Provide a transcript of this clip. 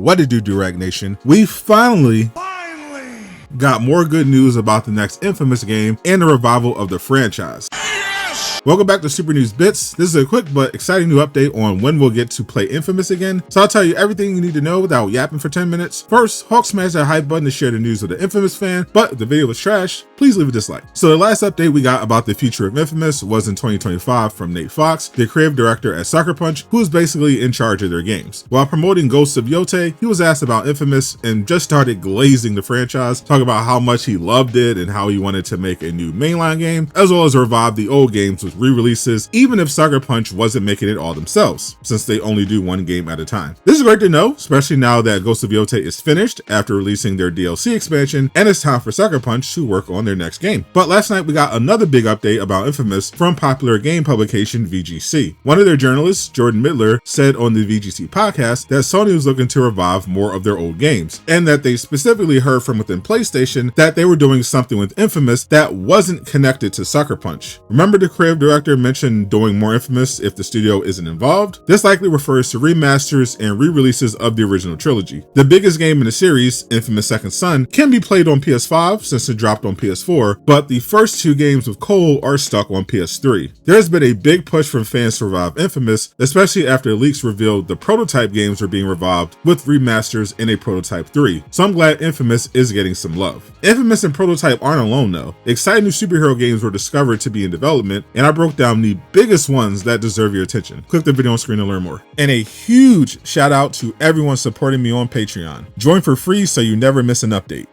What it do, Durag Nation? We finally got more good news about the next Infamous game and the revival of the franchise. Welcome back to Super News Bits. This is a quick but exciting new update on when we'll get to play Infamous again. So I'll tell you everything you need to know without yapping for 10 minutes. First, Hawk smash that hype button to share the news with the Infamous fan, but if the video was trash, please leave a dislike. So the last update we got about the future of Infamous was in 2025 from Nate Fox, the creative director at Sucker Punch, who is basically in charge of their games. While promoting Ghost of Yotei, he was asked about Infamous and just started glazing the franchise, talking about how much he loved it and how he wanted to make a new mainline game, as well as revive the old games with re-releases, even if Sucker Punch wasn't making it all themselves, since they only do one game at a time. This is great to know, especially now that Ghost of Yotei is finished after releasing their DLC expansion, and it's time for Sucker Punch to work on their next game. But last night we got another big update about Infamous from popular game publication VGC. One of their journalists, Jordan Mittler, said on the VGC podcast that Sony was looking to revive more of their old games, and that they specifically heard from within PlayStation that they were doing something with Infamous that wasn't connected to Sucker Punch. Remember the creative director mentioned doing more Infamous if the studio isn't involved? This likely refers to remasters and re-releases of the original trilogy. The biggest game in the series, Infamous Second Son, can be played on PS5 since it dropped on PS4, but the first two games with Cole are stuck on PS3. There's been a big push from fans to revive Infamous, especially after leaks revealed the prototype games were being revived with remasters in a Prototype 3, so I'm glad Infamous is getting some love. Infamous and Prototype aren't alone though. Exciting new superhero games were discovered to be in development, and I broke down the biggest ones that deserve your attention. Click the video on screen to learn more. And a huge shout out to everyone supporting me on Patreon. Join for free so you never miss an update.